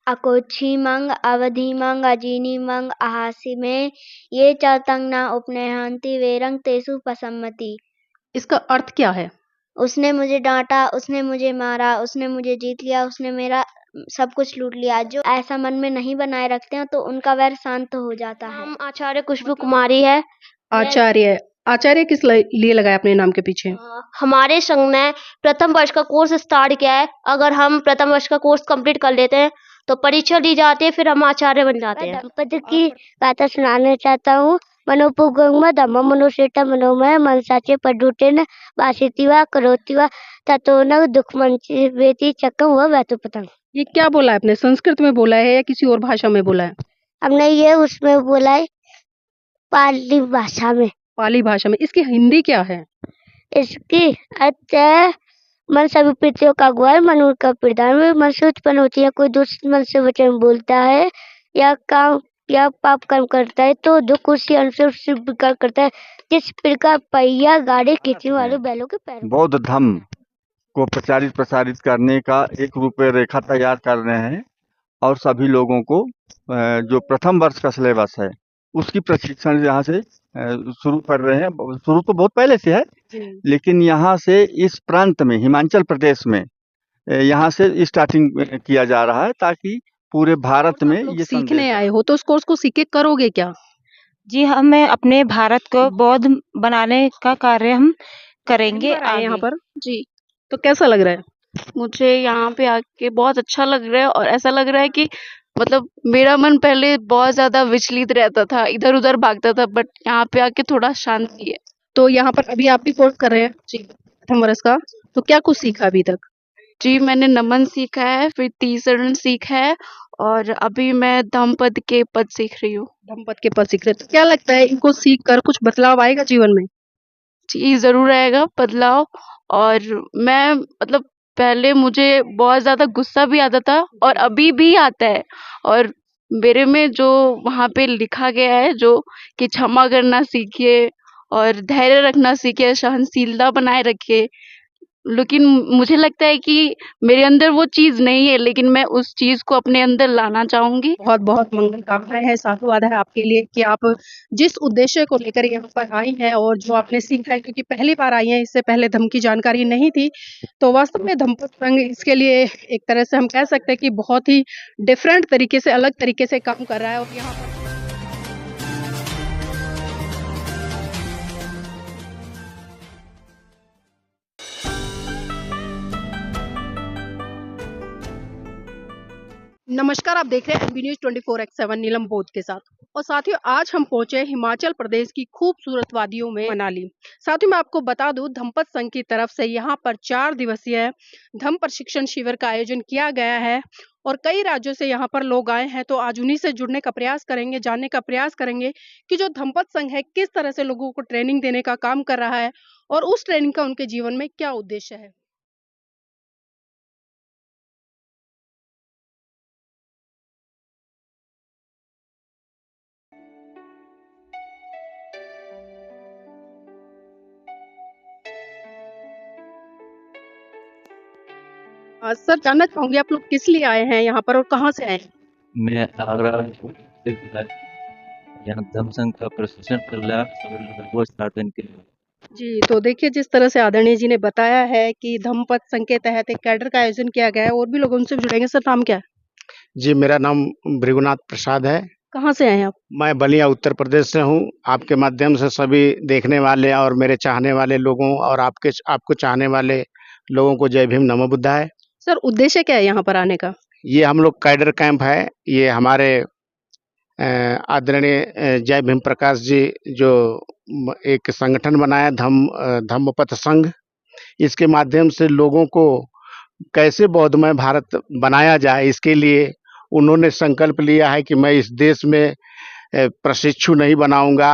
अकोच्छिमं अवधिमं अजीनिमं अहासिमे ये च तं न उपनेहन्ति वेरं तेषु पसम्मति। इसका अर्थ क्या है? उसने मुझे डांटा, उसने मुझे मारा, उसने मुझे जीत लिया, उसने मेरा सब कुछ लूट लिया। जो ऐसा मन में नहीं बनाए रखते हैं तो उनका वैर शांत हो जाता है। नाम आचार्य खुशबू कुमारी है। आचार्य आचार्य किस लिए लगाया अपने नाम के पीछे? हमारे संघ ने प्रथम वर्ष का कोर्स स्टार्ट किया है। अगर हम प्रथम वर्ष का कोर्स कंप्लीट कर लेते हैं तो परीक्षा दी जाती है, फिर हम आचार्य बन जाते हैं। दंपति की गाथा सुनाना चाहता हूँ। मनोपुगंग धम्म मनुष्यता मनोमय मनसाचे पडुटेन वासिति वा करोति वा ततोन दुख मंची वेति चक्रम व वैतुपतंग। ये क्या बोला है आपने? संस्कृत में बोला है या किसी और भाषा में बोला है? हमने ये उसमें बोला है पाली भाषा में। पाली भाषा में। इसकी हिंदी क्या है? इसकी अर्थ है मन सभी प्रीतियों का ग्वाल, मन उनका प्रधान में मन से उत्पन्न होती है। कोई दुष्ट मन से वचन बोलता है या काम या पाप कर्म करता है तो दुख उसी अनुसार उससे विकार करता है। जिस प्रकार पहिया गाड़ी खींचने वाले बैलों के पैर। बौद्ध धर्म को प्रसारित करने का एक रूपरेखा तैयार कर रहे हैं और सभी लोगों को जो प्रथम वर्ष का सिलेबस है उसकी प्रशिक्षण यहाँ से शुरू कर रहे हैं। शुरू तो बहुत पहले से है, लेकिन यहाँ से इस प्रांत में हिमाचल प्रदेश में यहाँ से स्टार्टिंग किया जा रहा है ताकि पूरे भारत में ये सीखने आए हो तो उस कोर्स को सीख के करोगे क्या? जी हमें अपने भारत को बौद्ध बनाने का कार्य हम करेंगे आगे। यहाँ पर जी तो कैसा लग रहा है? मुझे यहाँ पे आके बहुत अच्छा लग रहा है और ऐसा लग रहा है कि मतलब मेरा मन पहले बहुत ज्यादा विचलित रहता था, इधर उधर भागता था, बट यहाँ पे आके थोड़ा शांति है। तो यहाँ पर अभी आप भी कोर्स कर रहे हैं जी प्रथम वर्ष का, तो क्या कुछ सीखा अभी तक? जी मैंने नमन सीखा है, फिर तीसरण सीखा है और अभी मैं धम्मपद के पद सीख रही हूँ। धम्मपद के पद सीख रहे हैं। तो क्या लगता है इनको सीख कर कुछ बदलाव आएगा जीवन में? जी जरूर आएगा बदलाव। और मैं मतलब पहले मुझे बहुत ज्यादा गुस्सा भी आता था और अभी भी आता है, और मेरे में जो वहाँ पे लिखा गया है जो कि क्षमा करना सीखिए और धैर्य रखना सीखिए, सहनशीलता बनाए रखिए, लेकिन मुझे लगता है कि मेरे अंदर वो चीज नहीं है, लेकिन मैं उस चीज को अपने अंदर लाना चाहूंगी। बहुत बहुत मंगल कामनाएं हैं, साधुवाद है आपके लिए कि आप जिस उद्देश्य को लेकर यहाँ पर आई हैं और जो आपने सीखा है, क्योंकि पहली बार आई हैं, इससे पहले धम्म की जानकारी नहीं थी। तो वास्तव में धम्मपद संघ इसके लिए एक तरह से हम कह सकते हैं कि बहुत ही डिफरेंट तरीके से, अलग तरीके से काम कर रहा है। और यहाँ पर नमस्कार, आप देख रहे हैं एमबी न्यूज 24x7 नीलम बोध के साथ। और साथियों, आज हम पहुंचे हिमाचल प्रदेश की खूबसूरत वादियों में मनाली। साथियों, मैं आपको बता दूं, धम्मपद संघ की तरफ से यहां पर 4 दिवसीय धम्म प्रशिक्षण शिविर का आयोजन किया गया है और कई राज्यों से यहां पर लोग आए हैं। तो आज उन्हीं से जुड़ने का प्रयास करेंगे, जानने का प्रयास करेंगे कि जो धम्मपद संघ है किस तरह से लोगों को ट्रेनिंग देने का काम कर रहा है और उस ट्रेनिंग का उनके जीवन में क्या उद्देश्य है। सर, जानना चाहूंगी आप लोग किस लिए आए हैं यहाँ पर और कहाँ से आए हैं? मैं आगरा से यहाँ धम्म संघ का प्रशिक्षण कर रहा है साधन के लिए। जी, तो देखिए जिस तरह से आदरणीय जी ने बताया है कि धम्मपद संघ के तहत एक कैडर का आयोजन किया गया है। और भी लोग उनसे जुड़ेंगे। सर, नाम क्या है? जी, मेरा नाम भृगुनाथ प्रसाद है। कहाँ से आए हैं आप? मैं बलिया उत्तर प्रदेश से हूँ। आपके माध्यम से सभी देखने वाले और मेरे चाहने वाले लोगों और आपको चाहने वाले लोगों को जय भीम नमो बुद्धाय। सर, उद्देश्य क्या है यहाँ पर आने का? ये हम लोग कैडर कैंप है। ये हमारे आदरणीय जय भीम प्रकाश जी जो एक संगठन बनाया धम्मपद संघ, इसके माध्यम से लोगों को कैसे बौद्धमय भारत बनाया जाए, इसके लिए उन्होंने संकल्प लिया है कि मैं इस देश में प्रशिक्षु नहीं बनाऊंगा,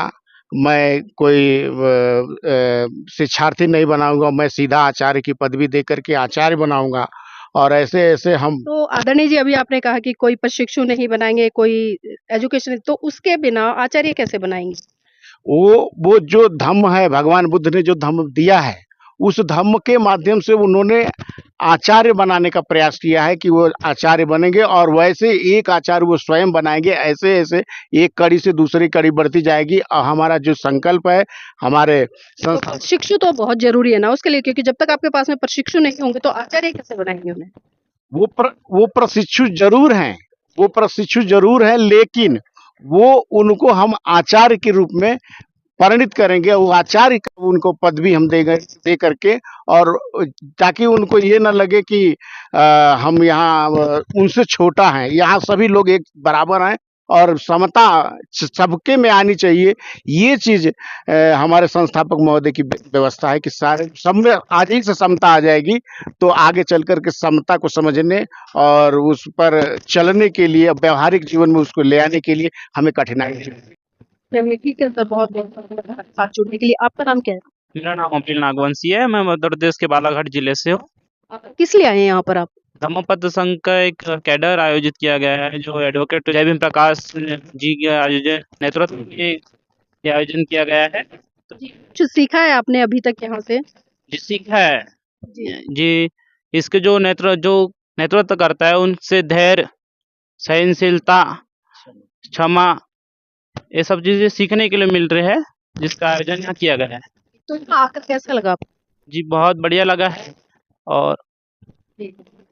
मैं कोई शिक्षार्थी नहीं बनाऊंगा, मैं सीधा आचार्य की पदवी देकर के आचार्य बनाऊंगा। और ऐसे ऐसे हम तो आदरणीय जी, अभी आपने कहा कि कोई प्रशिक्षु नहीं बनाएंगे, कोई एजुकेशन, तो उसके बिना आचार्य कैसे बनाएंगे? वो जो धम्म है, भगवान बुद्ध ने जो धम्म दिया है उस धम्म के माध्यम से उन्होंने आचार्य बनाने का प्रयास किया है कि वो आचार्य बनेंगे और वैसे एक आचार्य वो स्वयं बनाएंगे। ऐसे ऐसे एक कड़ी से दूसरी कड़ी बढ़ती जाएगी और हमारा जो संकल्प है हमारे तो संस्था प्रशिक्षु तो बहुत जरूरी है ना उसके लिए, क्योंकि जब तक आपके पास में प्रशिक्षु नहीं होंगे तो आचार्य कैसे बनाएंगे उन्हें? वो प्रशिक्षु जरूर हैं, वो प्रशिक्षु जरूर हैं, लेकिन वो उनको हम आचार्य के रूप में परिणित करेंगे। वो आचार्य का उनको पद भी हम देंगे दे करके, और ताकि उनको ये ना लगे कि हम यहाँ उनसे छोटा हैं। यहाँ सभी लोग एक बराबर हैं और समता सबके में आनी चाहिए। ये चीज हमारे संस्थापक महोदय की व्यवस्था है कि सारे सब में आज ही से समता आ जाएगी, तो आगे चल करके समता को समझने और उस पर चलने के लिए, व्यवहारिक जीवन में उसको ले आने के लिए हमें कठिनाई है। चलिए ठीक है सर, बहुत बहुत धन्यवाद साथ जुड़ने के लिए। आपका नाम क्या है? मेरा नाम अनिल नागवंशी है। मैं मध्य प्रदेश के बालाघाट जिले से हूँ। आप किस लिए आए हैं यहाँ पर आप? धम्मपद संघ का एक कैडर आयोजित किया गया है जो एडवोकेट जय भीम प्रकाश जी के आयोजन नेतृत्व में ये आयोजन किया गया है। कुछ सीखा है आपने अभी तक यहाँ से? जी सीखा है जी। इसके जो नेतृत्व करता है उनसे धैर्य, सहनशीलता, क्षमा, ये सब चीजें सीखने के लिए मिल रही है, जिसका आयोजन यहाँ किया गया है। तो यहाँ आकर कैसा लगा आपको? जी बहुत बढ़िया लगा है। और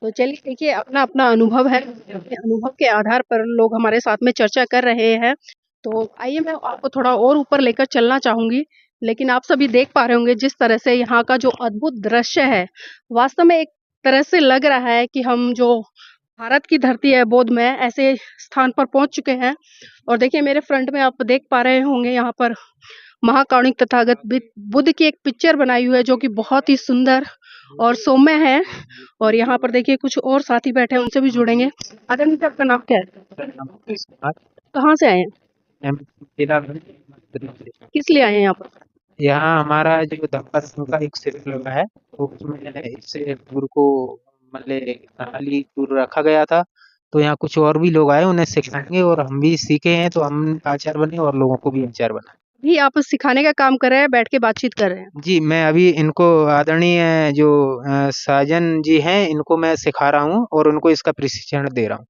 तो चलिए देखिए, अपना अपना अनुभव है, अपने अनुभव के आधार पर लोग हमारे साथ में चर्चा कर रहे हैं। तो आइए मैं आपको थोड़ा और ऊपर लेकर चलना चाहूंगी, लेकिन आप सभी देख पा रहे होंगे जिस तरह से यहाँ का जो अद्भुत दृश्य है, वास्तव में एक तरह से लग रहा है कि हम जो भारत की धरती है बोध में ऐसे स्थान पर पहुंच चुके हैं। और देखिए मेरे फ्रंट में आप देख पा रहे होंगे यहाँ पर महाकारुणिक तथागत बुद्ध की एक पिक्चर बनाई हुई है जो कि बहुत ही सुंदर और सौम्य है। और यहाँ पर देखिए कुछ और साथी बैठे हैं, उनसे भी जुड़ेंगे। आदरणीय जी, आपका नाम क्या है? कहाँ से आए हैं? किस लिए आए हैं यहाँ पर? यहाँ हमारा जो धम्मपद संघ का एक शिविर लगा है, तो उसमें इस टूर को मतलब खाली टूर रखा गया था, तो यहाँ कुछ और भी लोग आए, उन्हें सिखाएंगे और हम भी सीखे हैं, तो हम आचार्य बने और लोगों को भी आचार्य बना। भी आप सिखाने का काम कर रहे हैं, बैठ के बातचीत कर रहे हैं? जी, मैं अभी इनको आदरणीय जो साजन जी हैं, इनको मैं सिखा रहा हूँ और उनको इसका प्रशिक्षण दे रहा हूँ।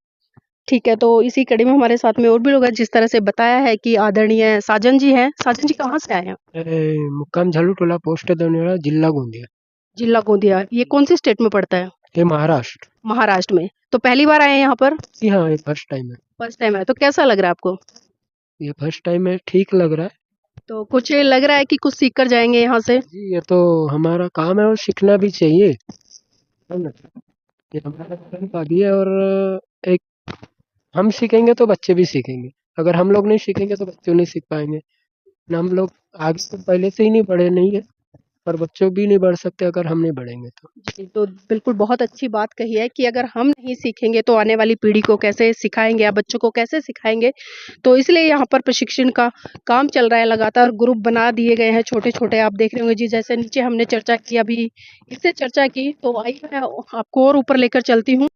ठीक है, तो इसी कड़ी में हमारे साथ में और भी लोग हैं। जिस तरह से बताया है कि आदरणीय साजन जी हैं। साजन जी कहाँ से आए हैं? मुक्काम झालू टोला, पोस्ट दौनेवाला, जिला गोंदिया। जिला गोंदिया, ये कौन सी स्टेट में पड़ता है? ये महाराष्ट्र। महाराष्ट्र में। तो पहली बार आए हैं यहाँ पर? जी हाँ, ये फर्स्ट टाइम है। फर्स्ट टाइम है, तो कैसा लग रहा है आपको? ये फर्स्ट टाइम है, ठीक लग रहा है। तो कुछ लग रहा है कि कुछ सीख कर जाएंगे यहाँ से? जी, ये तो हमारा काम है और सीखना भी चाहिए, है ना? ये हमारा काम भी है, और एक हम सीखेंगे तो बच्चे भी सीखेंगे। अगर हम लोग नहीं सीखेंगे तो बच्चे नहीं सीख पाएंगे ना। हम लोग आगे तो पहले से ही नहीं बढ़े नहीं है, पर बच्चों भी नहीं बढ़ सकते अगर हम नहीं बढ़ेंगे तो। जी, तो बिल्कुल बहुत अच्छी बात कही है कि अगर हम नहीं सीखेंगे तो आने वाली पीढ़ी को कैसे सिखाएंगे या बच्चों को कैसे सिखाएंगे। तो इसलिए यहाँ पर प्रशिक्षण का काम चल रहा है, लगातार ग्रुप बना दिए गए हैं छोटे छोटे। आप देख रहे होंगे जी, जैसे नीचे हमने चर्चा की, अभी इससे चर्चा की, तो आइए मैं आपको और ऊपर लेकर चलती हूँ।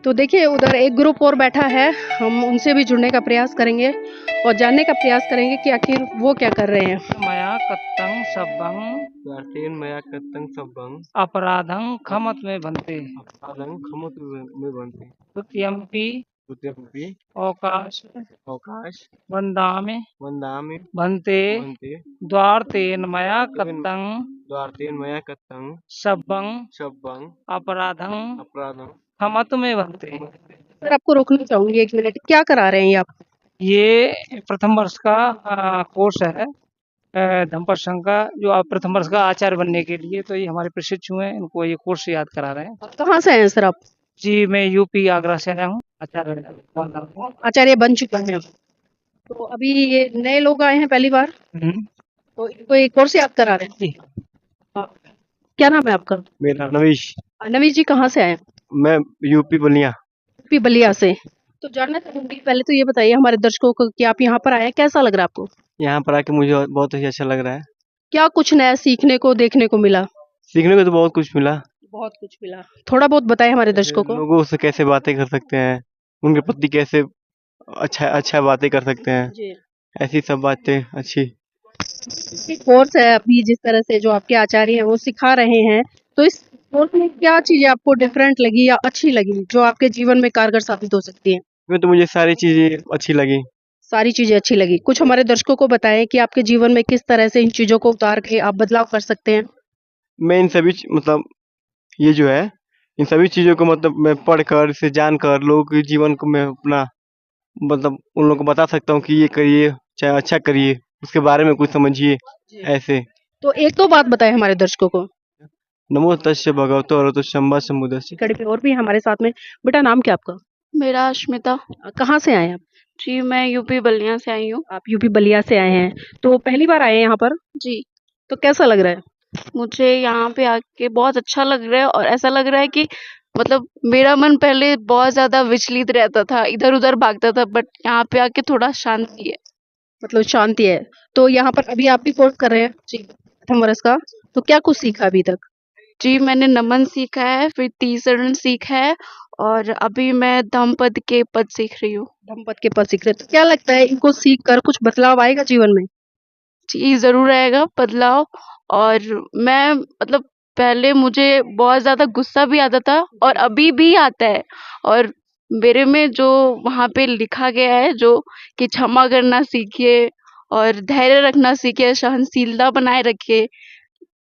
तो देखिए उधर एक ग्रुप और बैठा है, हम उनसे भी जुड़ने का प्रयास करेंगे और जानने का प्रयास करेंगे कि आखिर वो क्या कर रहे हैं। मया कत्तं सब्बं मया कत्तं सब्बं अपराधं खमत में बनते अपराधं खमत में बनते तुत्यम्पि तुत्यम्पि अवकाश वन्दामि बनते द्वारतेन मया कत्तं सब्बं अपराधं खमत में बनते। सर आपको रोकना चाहूंगी 1 मिनट, क्या करा रहे हैं ये आप? ये प्रथम वर्ष का कोर्स है धम्मपद संघ का, जो आप प्रथम वर्ष का आचार्य बनने के लिए, तो ये हमारे प्रशिक्षु हैं, इनको ये कोर्स याद करा रहे हैं। कहाँ से आए हैं सर आप? जी मैं यूपी आगरा से आया हूँ, आचार्य बन चुके हैं। तो अभी ये नए लोग आए हैं पहली बार, तो इनको ये कोर्स याद करा रहे हैं। जी। क्या नाम है आपका? मेरा नवीश। नवीश जी कहाँ से आए हैं? मैं यूपी बलिया। यूपी बलिया से। तो तो जानना चाहूंगी, पहले तो ये बताइए हमारे दर्शकों को कि आप यहाँ पर आए हैं, कैसा लग रहा है आपको? यहाँ पर आके मुझे बहुत ही अच्छा लग रहा है। क्या कुछ नया सीखने को देखने को मिला? सीखने को तो बहुत कुछ मिला। बहुत कुछ मिला, थोड़ा बहुत बताएं हमारे जैसे दर्शकों को। लोगों से कैसे बातें कर सकते हैं, उनके प्रति कैसे अच्छा अच्छा बातें कर सकते हैं, जी। ऐसी सब बातें अच्छी। कोर्स है अभी जिस तरह से जो आपके आचार्य हैं वो सिखा रहे हैं, तो इस कोर्स में क्या चीजें आपको डिफरेंट लगी या अच्छी लगी जो आपके जीवन में कारगर साबित हो सकती हैं? इसमें तो मुझे सारी चीजें अच्छी लगी। सारी चीजें अच्छी लगी। कुछ हमारे दर्शकों को बताएं कि आपके जीवन में किस तरह से इन चीजों को उतार के आप बदलाव कर सकते हैं। मैं इन सभी मतलब ये जो है इन सभी चीजों को मतलब मैं पढ़कर इसे जानकर लोगों के जीवन को मैं अपना मतलब उन लोगों को बता सकता हूँ कि ये करिए चाहे अच्छा करिए, उसके बारे में कुछ समझिए ऐसे। तो एक दो बात बताएं हमारे दर्शकों को। नमो तस्य भगवतो अरहतो सम्मा सम्बुद्धस्य। कड़ी पे और भी है हमारे साथ में। बेटा नाम क्या आपका? मेरा अश्मिता। कहाँ से आए हैं आप? जी, मैं यूपी बलिया से आई हूँ। आप यूपी बलिया से आए हैं, तो पहली बार आए हैं यहाँ पर? जी। तो कैसा लग रहा है? मुझे यहाँ पे आके बहुत अच्छा लग रहा है और ऐसा लग रहा है कि मतलब मेरा मन पहले बहुत ज़्यादा विचलित रहता था, इधर-उधर भागता था, बट यहाँ पे आके थोड़ा शांति है। मतलब शांति है। तो यहाँ पर अभी आप भी कोर्स कर रहे हैं? जी। प्रथम वर्ष का, तो क्या कुछ सीखा अभी तक? जी, मैंने नमन सीखा है, फिर तीसरण सीखा है और अभी मैं धम्मपद के पद सीख रही हूँ। धम्मपद के पद सीख रहे हैं, तो क्या लगता है इनको सीख कर कुछ बदलाव आएगा जीवन में? जी, ज़रूर आएगा बदलाव। और मैं मतलब पहले मुझे बहुत ज़्यादा गुस्सा भी आता था और अभी भी आता है और मेरे में जो वहाँ पे लिखा गया है जो कि क्षमा करना सीखिए और धैर्य रखना सीखिए, सहनशीलता बनाए रखिए।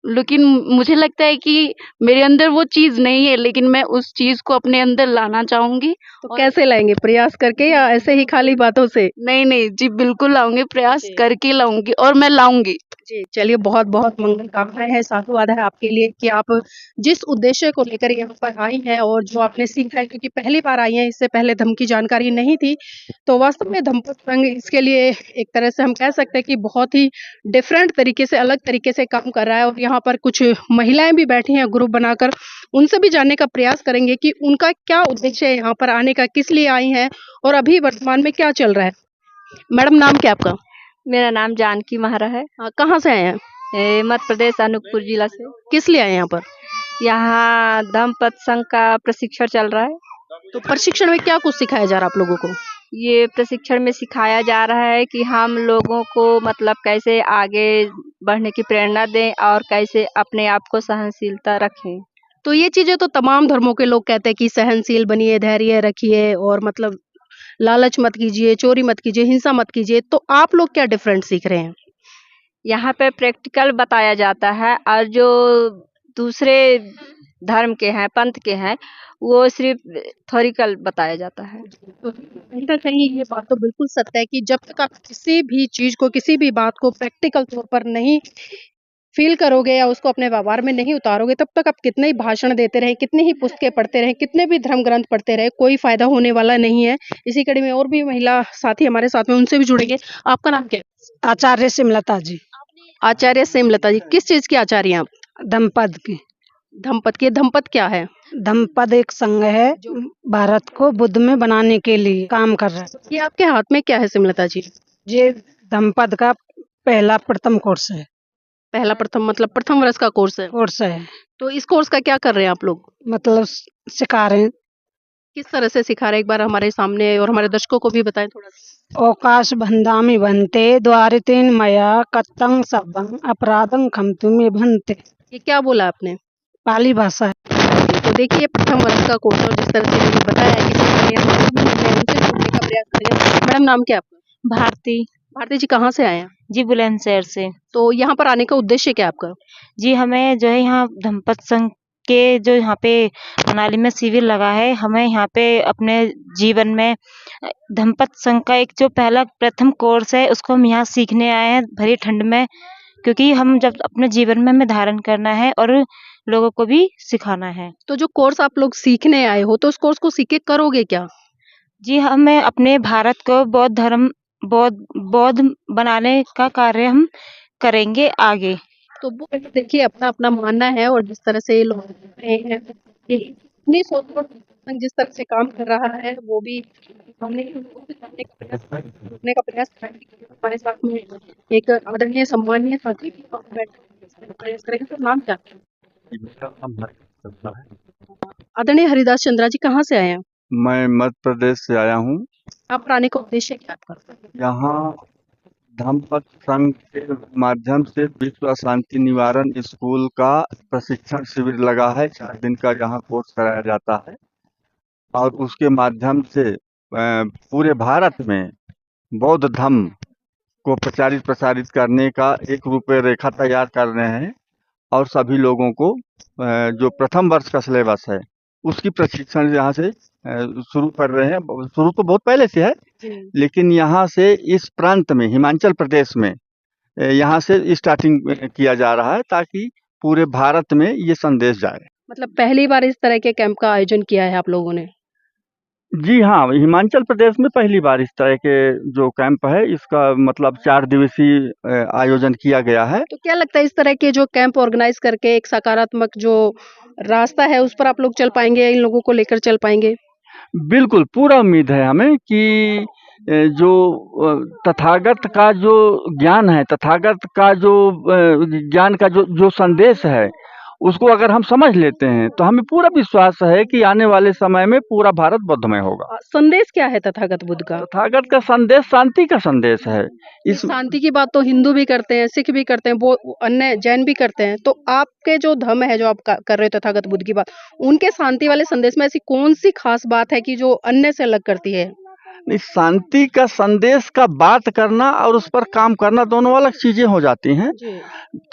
लेकिन मुझे लगता है कि मेरे अंदर वो चीज़ नहीं है, लेकिन मैं उस चीज़ को अपने अंदर लाना चाहूँगी। तो कैसे लाएंगे, प्रयास करके या ऐसे ही खाली बातों से? नहीं, जी बिल्कुल लाऊँगी, प्रयास करके लाऊँगी और मैं लाऊँगी। जी, चलिए बहुत-बहुत मंगल कामनाएँ हैं, साधुवाद है आपके लिए कि आप जिस उद्देश्य को लेकर यहाँ पर आई हैं और जो आपने सीखा है, क्योंकि पहली बार आई हैं, इससे पहले धम्म की जानकारी नहीं थी। तो वास्तव में धम्मपद संघ इसके लिए एक तरह से हम कह सकते हैं कि बहुत ही डिफरेंट तरीके से, अलग तरीके से काम कर रहा है और यहाँ पर कुछ महिलाएँ भी बैठी हैं ग्रुप बनाकर। उनसे भी जानने का प्रयास करेंगे कि उनका क्या उद्देश्य है यहाँ पर आने का, किस लिए आई हैं और अभी वर्तमान में क्या चल रहा है? मैडम नाम क्या है आपका? मेरा नाम जानकी महरा है। कहाँ से आए हैं? मध्य प्रदेश अनूपपुर जिला से। किस लिए आए हैं यहाँ पर? यहाँ धम्मपद संघ का प्रशिक्षण चल रहा है। तो प्रशिक्षण में क्या कुछ सिखाया जा रहा है आप लोगों को? ये प्रशिक्षण में सिखाया जा रहा है कि हम लोगों को मतलब कैसे आगे बढ़ने की प्रेरणा दें और कैसे अपने आप को सहनशीलता रखें। तो ये चीजें तो तमाम धर्मों के लोग कहते हैं कि सहनशील बनिए, धैर्य रखिए और मतलब लालच मत कीजिए, चोरी मत कीजिए, हिंसा मत कीजिए। तो आप लोग क्या डिफरेंट सीख रहे हैं? यहाँ पे प्रैक्टिकल बताया जाता है और जो दूसरे धर्म के हैं, पंथ के हैं, वो सिर्फ थ्योरिकल बताया जाता है। तो कहीं न कहीं ये बात तो बिल्कुल सत्य है कि जब तक आप किसी भी चीज़ को, किसी भी बात को प्रैक्टिकल तौर पर नहीं फ़ील करोगे या उसको अपने व्यवहार में नहीं उतारोगे, तब तक आप कितने ही भाषण देते रहें, कितनी ही पुस्तकें पढ़ते रहें, कितने भी धर्म ग्रंथ पढ़ते रहें, कोई फ़ायदा होने वाला नहीं है। इसी कड़ी में और भी महिला साथी हमारे साथ में, उनसे भी जुड़ेंगे। आपका नाम क्या है? आचार्य सिमलता जी। आचार्य सेमलता जी, किस चीज़ की आचार्य हैं आप? धम्मपद की। धम्मपद की। धम्मपद क्या है? धम्मपद एक संघ है, भारत को बुद्ध में बनाने के लिए काम कर रहा है। ये आपके हाथ में क्या है सिमलता जी? ये धम्मपद का पहला प्रथम कोर्स है। पहला प्रथम मतलब प्रथम वर्ष का कोर्स है? कोर्स है। तो इस कोर्स का क्या कर रहे हैं आप लोग? मतलब सिखा रहे हैं। किस तरह से सिखा रहे हैं, एक बार हमारे सामने और हमारे दर्शकों को भी बताएं थोड़ा सा। ओकाश बंधामी बनते द्वारितेन मया कत्तं सब्बं अपराधं खमतुमे भंते। ये क्या बोला आपने? पाली भाषा है। तो देखिए प्रथम वर्ष का कोर्स और जिस तरह से इन्होंने बताया है कि उनसे जुड़ने का प्रयास करेंगे। मैडम नाम क्या है आपका? भारती। भारती जी कहाँ से आए हैं? जी बुलंदशहर से। तो यहाँ पर आने का उद्देश्य क्या है आपका? जी हमें जो है यहाँ धम्मपद संघ के जो यहाँ पे मनाली में शिविर लगा है, हमें यहाँ पे अपने जीवन में धम्मपद संघ का एक जो पहला प्रथम कोर्स है उसको हम यहाँ सीखने आए हैं भरी ठंड में, क्योंकि हम जब अपने जीवन में हमें धारण करना है और लोगों को भी सिखाना है। तो जो कोर्स आप लोग सीखने आए हो तो उस कोर्स को सीख के करोगे क्या? जी हमें अपने भारत को बौद्ध बनाने का कार्य हम करेंगे आगे। तो वो देखिए अपना-अपना मानना है और जिस तरह से ये लोग रहे हैं, ये इतनी सोच जिस तरह से काम कर रहा है वो भी हमने लोगों से जानने का प्रयास करा है। हमारे साथ में एक आदरणीय सम्मानीय साथी भी प्रयास करेंगे। तो नाम क्या है? आदरणीय हरिदास चंद्रा जी, कहाँ से आए हैं? मैं मध्य प्रदेश से आया हूँ। आप आने का उद्देश्य क्या है आपका? यहाँ धम्मपद संघ के माध्यम से विश्व अशांति निवारण स्कूल का प्रशिक्षण शिविर लगा है। 4 दिन का यहाँ कोर्स कराया जाता है और उसके माध्यम से पूरे भारत में बौद्ध धर्म को प्रचारित प्रसारित करने का एक रूपरेखा तैयार कर रहे हैं और सभी लोगों को जो प्रथम वर्ष का सिलेबस है उसकी प्रशिक्षण यहाँ से शुरू कर रहे हैं। शुरू तो बहुत पहले से है, लेकिन यहाँ से इस प्रांत में हिमाचल प्रदेश में यहाँ से स्टार्टिंग किया जा रहा है ताकि पूरे भारत में ये संदेश जाए। मतलब पहली बार इस तरह के कैंप का आयोजन किया है आप लोगों ने? जी हाँ, हिमाचल प्रदेश में पहली बार इस तरह के जो कैंप है इसका मतलब 4 दिवसीय आयोजन किया गया है। तो क्या लगता है इस तरह के जो कैंप ऑर्गेनाइज करके एक सकारात्मक जो रास्ता है उस पर आप लोग चल पाएंगे, इन लोगों को लेकर चल पाएंगे? बिल्कुल, पूरा उम्मीद है हमें कि जो तथागत का जो ज्ञान है, तथागत का जो ज्ञान का जो संदेश है, उसको अगर हम समझ लेते हैं तो हमें पूरा विश्वास है कि आने वाले समय में पूरा भारत बौद्धमय होगा। संदेश क्या है तथागत बुद्ध का? तथागत का संदेश शांति का संदेश है। इस शांति की बात तो हिंदू भी करते हैं, सिख भी करते हैं, वो अन्य जैन भी करते हैं। तो आपके जो धर्म है, जो आप कर रहे हो तथागत बुद्ध की बात, उनके शांति वाले संदेश में ऐसी कौन सी खास बात है कि जो अन्य से अलग करती है? इस शांति का संदेश का बात करना और उस पर काम करना दोनों अलग चीजें हो जाती हैं।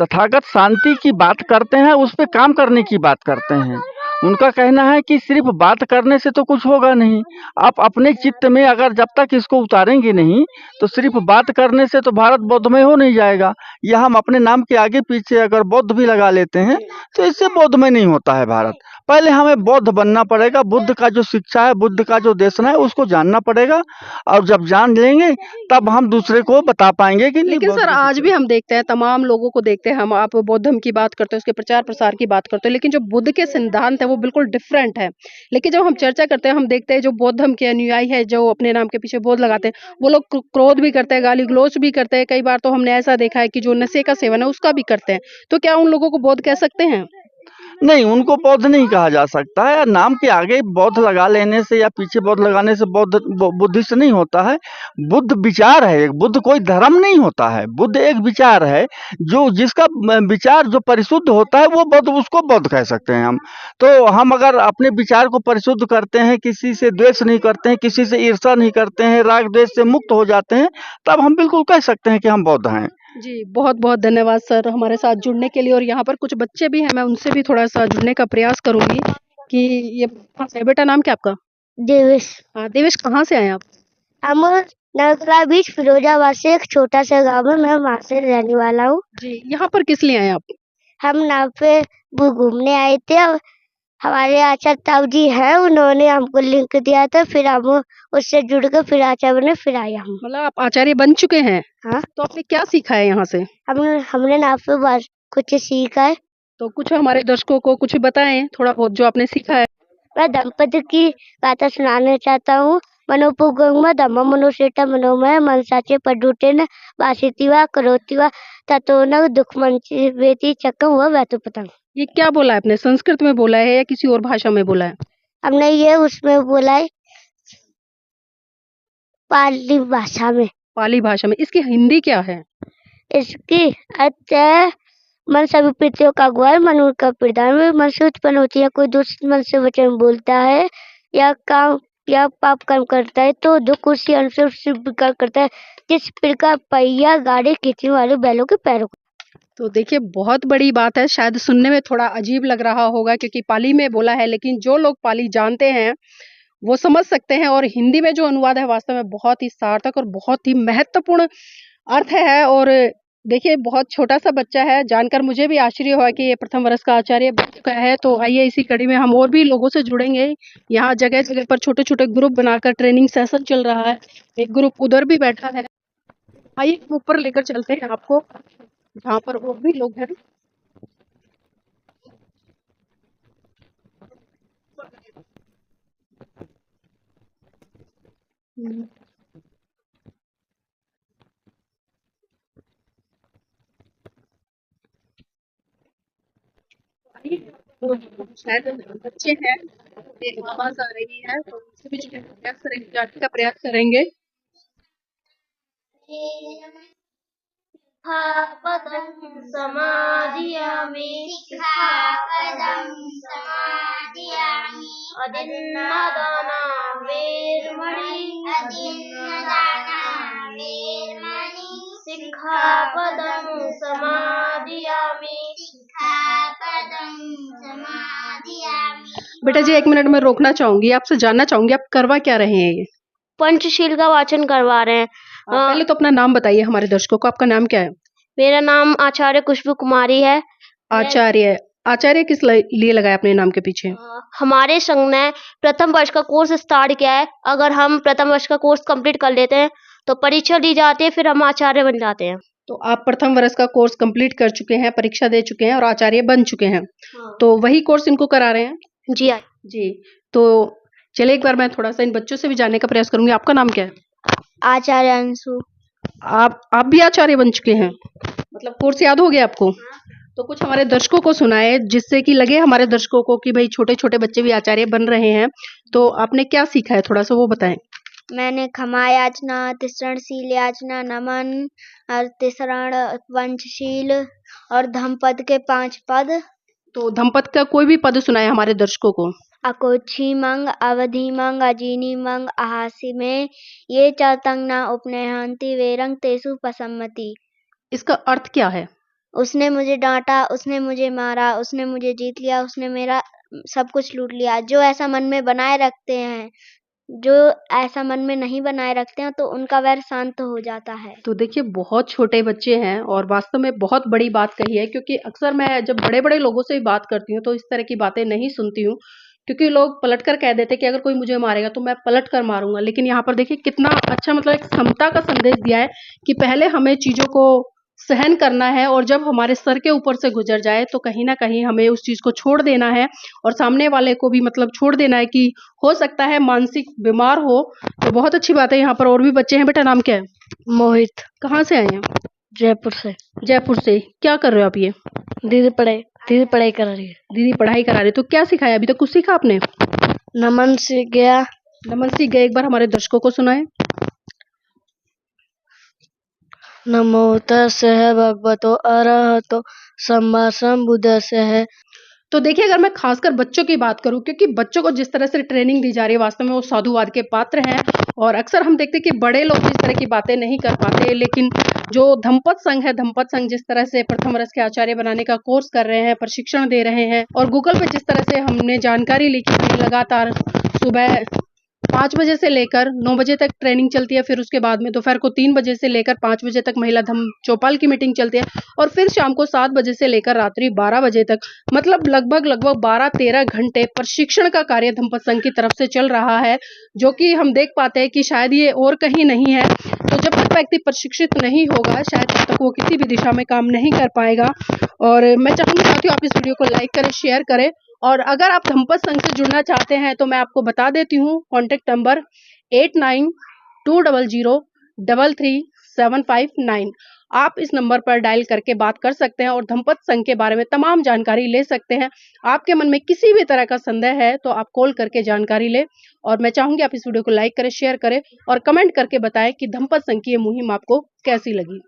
तथागत शांति की बात करते हैं, उस पे काम करने की बात करते हैं। उनका कहना है कि सिर्फ बात करने से तो कुछ होगा नहीं। आप अपने चित्त में अगर जब तक इसको उतारेंगे नहीं तो सिर्फ बात करने से तो भारत बौद्धमय हो नहीं जाएगा। या हम अपने नाम के आगे पीछे अगर बौद्ध भी लगा लेते हैं तो इससे बौद्धमय नहीं होता है भारत। पहले हमें बौद्ध बनना पड़ेगा। बुद्ध का जो शिक्षा है, बुद्ध का जो दर्शन है उसको जानना पड़ेगा और जब जान लेंगे तब हम दूसरे को बता पाएंगे कि लेकिन सर आज भी हम देखते हैं, तमाम लोगों को देखते हैं हम, आप बौद्ध धर्म की बात करते हो, उसके प्रचार प्रसार की बात करते हो, लेकिन जो बुद्ध के सिद्धांत है वो बिल्कुल डिफरेंट है। लेकिन जब हम चर्चा करते हैं हम देखते हैं जो बौद्ध धर्म के अनुयायी है, जो अपने नाम के पीछे बौद्ध लगाते हैं, वो लोग क्रोध भी करते हैं, गाली गलौज भी करते हैं। कई बार तो हमने ऐसा देखा है कि जो नशे का सेवन है उसका भी करते हैं। तो क्या उन लोगों को बौद्ध कह सकते हैं? नहीं, उनको बौद्ध नहीं कहा जा सकता है। नाम के आगे बौद्ध लगा लेने से या पीछे बौद्ध लगाने से बुद्धिस्ट नहीं होता है। बुद्ध विचार है, बुद्ध कोई धर्म नहीं होता है। बुद्ध एक विचार है, जो जिसका विचार जो परिशुद्ध होता है वो बौद्ध, उसको बौद्ध कह सकते हैं हम। तो हम अगर अपने विचार को परिशुद्ध करते हैं, किसी से द्वेष नहीं करते हैं, किसी से ईर्ष्या नहीं करते हैं, राग द्वेष से मुक्त हो जाते हैं, तब हम बिल्कुल कह सकते हैं कि हम बौद्ध हैं। जी, बहुत-बहुत धन्यवाद सर हमारे साथ जुड़ने के लिए। और यहाँ पर कुछ बच्चे भी हैं, मैं उनसे भी थोड़ा-सा जुड़ने का प्रयास करूँगी कि ये बेटा नाम क्या आपका? देवेश। हाँ, देवेश कहाँ से आए आप? हम नरकला बीच फिरोजाबाद से एक छोटा सा गाँव है, मैं वहाँ से रहने वाला हूँ। जी, यहाँ पर किस लिए आए आप? हम नाव पे घूमने आए थे और हमारे आचार्य ताऊ जी हैं, उन्होंने हमको लिंक दिया था, फिर हम उससे जुड़ के फिर आचार्य बने, फिर आए हम। मतलब आप आचार्य बन चुके हैं? हाँ। तो आपने क्या सीखा है यहाँ से? हमने नाव पे बहुत कुछ सीखा है। तो कुछ हमारे दर्शकों को कुछ बताएं, थोड़ा बहुत जो आपने सीखा है। मैं धम्मपद की गाथा सुनाना चाहता हूँ। मनोपुगंग धम्म मनुष्यता मनोमय मनसाचे पडुटेन वासितिवा करोतिवा ततोन दुखमंची वेति चक्रम व वैतुपतंग। ये क्या बोला है आपने? संस्कृत में बोला है या किसी और भाषा में बोला है? हमने ये उसमें बोला है पाली भाषा में। पाली भाषा में। इसकी हिंदी क्या है? इसकी अर्थ है मन सभी प्रीतियों का अगुआ, मन उनका प्रधान, मन से उत्पन्न होती है। कोई दुष्ट मन से वचन बोलता है या पाप कर्म करता है तो दुख उसी अनुसार स्वीकार करता है, जिस प्रकार पहिया गाड़ी खींचने वाले बैलों के पैरों को। तो देखिए बहुत बड़ी बात है, शायद सुनने में थोड़ा अजीब लग रहा होगा क्योंकि पाली में बोला है, लेकिन जो लोग पाली जानते हैं वो समझ सकते हैं। और हिंदी में जो अनुवाद है वास्तव में बहुत ही सार्थक और बहुत ही महत्वपूर्ण अर्थ है। और देखिए बहुत छोटा सा बच्चा है, जानकर मुझे भी आश्चर्य हुआ कि ये प्रथम वर्ष का आचार्य बन चुका है। तो आइए इसी कड़ी में हम और भी लोगों से जुड़ेंगे। यहाँ जगह जगह पर छोटे छोटे ग्रुप बनाकर ट्रेनिंग सेशन चल रहा है। एक ग्रुप उधर भी बैठा है, आइए ऊपर लेकर चलते हैं आपको, जहाँ पर और भी लोग हैं। शायद बच्चे हैं, आवाज आ रही है तो उनसे भी जुड़ने का प्रयास करेंगे, जानने का प्रयास करेंगे। सिक्खापदं समादियामि अदिन्नादाना वेरमणि सिक्खापदं समादियामि। बेटा जी 1 मिनट में रोकना चाहूंगी, आपसे जानना चाहूंगी आप करवा क्या रहे हैं ये? पंचशील का वाचन करवा रहे हैं। पहले तो अपना नाम बताइए हमारे दर्शकों को, आपका नाम क्या है? मेरा नाम आचार्य खुशबू कुमारी है। आचार्य, आचार्य किस लिए लगाया अपने नाम के पीछे? हमारे संघ ने प्रथम वर्ष का कोर्स स्टार्ट किया है। अगर हम प्रथम वर्ष का कोर्स कंप्लीट कर लेते हैं तो परीक्षा दी जाती है, फिर हम आचार्य बन जाते हैं। तो आप प्रथम वर्ष का कोर्स कंप्लीट कर चुके हैं, परीक्षा दे चुके हैं और आचार्य बन चुके हैं। तो वही कोर्स इनको करा रहे हैं? जी जी। तो चलिए एक बार मैं थोड़ा सा इन बच्चों से भी जानने का प्रयास करूंगी। आपका नाम क्या है? आचार्य अंशु। आप भी आचार्य बन चुके हैं, मतलब कोर्स याद हो गया आपको? तो कुछ हमारे दर्शकों को सुनाए जिससे कि लगे हमारे दर्शकों को कि भाई छोटे छोटे बच्चे भी आचार्य बन रहे हैं। तो आपने क्या सीखा है, थोड़ा सा वो बताएं। मैंने क्षमा याचना, तिसरण शील याचना, नमन और तिसरण पंचशील और धम्पद के 5 पद। तो धम्पद का कोई भी पद सुनाए हमारे दर्शकों को। अकोच्छी मंग, अवधि मंग, अजीनी मंग, अहासी में ये चतंग न उपनयंती वेरंग तेसु पसम्मति। इसका अर्थ क्या है? उसने मुझे डांटा, उसने मुझे मारा, उसने मुझे जीत लिया, उसने मेरा सब कुछ लूट लिया। जो ऐसा मन में बनाए रखते हैं, जो ऐसा मन में नहीं बनाए रखते हैं तो उनका वैर शांत हो जाता है। तो देखिए बहुत छोटे बच्चे हैं और वास्तव में बहुत बड़ी बात कही है, क्योंकि अक्सर मैं जब बड़े बड़े लोगों से भी बात करती हूँ तो इस तरह की बातें नहीं सुनती हूँ, क्योंकि लोग पलट कर कह देते कि अगर कोई मुझे मारेगा तो मैं पलट कर मारूंगा। लेकिन यहाँ पर देखिए कितना अच्छा, मतलब एक समता का संदेश दिया है कि पहले हमें चीजों को सहन करना है और जब हमारे सर के ऊपर से गुजर जाए तो कहीं ना कहीं हमें उस चीज को छोड़ देना है और सामने वाले को भी मतलब छोड़ देना है कि हो सकता है मानसिक बीमार हो। तो बहुत अच्छी बात है। यहाँ पर और भी बच्चे हैं। बेटा नाम क्या है? मोहित। कहाँ से आए हैं? जयपुर से। जयपुर से। क्या कर रहे हो आप ये? दीदी पढ़ाई कर रही है। दीदी पढ़ाई करा रही है। तो क्या सिखाया अभी तक? कुछ सीखा आपने? नमन सीख गया। नमन सीख गए। एक बार हमारे दर्शकों को सुनाए। नमो तस्सै भगवतो अरहतो सम्मा सम्बुद्धस्सै। तो देखिए अगर मैं खासकर बच्चों की बात करूं, क्योंकि बच्चों को जिस तरह से ट्रेनिंग दी जा रही है वास्तव में वो साधुवाद के पात्र हैं और अक्सर हम देखते हैं कि बड़े लोग इस तरह की बातें नहीं कर पाते, लेकिन जो धम्पद संघ है, धम्पद संघ जिस तरह से प्रथम वर्ष के आचार्य बनाने का कोर्स कर रहे हैं, प्रशिक्षण दे रहे हैं और गूगल पे जिस तरह से हमने जानकारी ली कि लगातार सुबह 5 बजे से लेकर 9 बजे तक ट्रेनिंग चलती है, फिर उसके बाद में दोपहर को 3 बजे से लेकर 5 बजे तक महिला धम्म चौपाल की मीटिंग चलती है और फिर शाम को 7 बजे से लेकर रात्रि 12 बजे तक, मतलब लगभग 12-13 घंटे प्रशिक्षण का कार्य धम्पद संघ की तरफ से चल रहा है, जो कि हम देख पाते हैं कि शायद ये और कहीं नहीं है। तो जब तक व्यक्ति प्रशिक्षित नहीं होगा शायद तब तक वो किसी भी दिशा में काम नहीं कर पाएगा। और मैं चाहूंगी साथियों आप इस वीडियो को लाइक करें, शेयर करें और अगर आप धम्पद संघ से जुड़ना चाहते हैं तो मैं आपको बता देती हूँ कॉन्टेक्ट नंबर 8920033759। आप इस नंबर पर डायल करके बात कर सकते हैं और धम्पद संघ के बारे में तमाम जानकारी ले सकते हैं। आपके मन में किसी भी तरह का संदेह है तो आप कॉल करके जानकारी लें और मैं चाहूंगी आप इस वीडियो को लाइक करें, शेयर करें और कमेंट करके बताएं कि धम्पद संघ की ये मुहिम आपको कैसी लगी।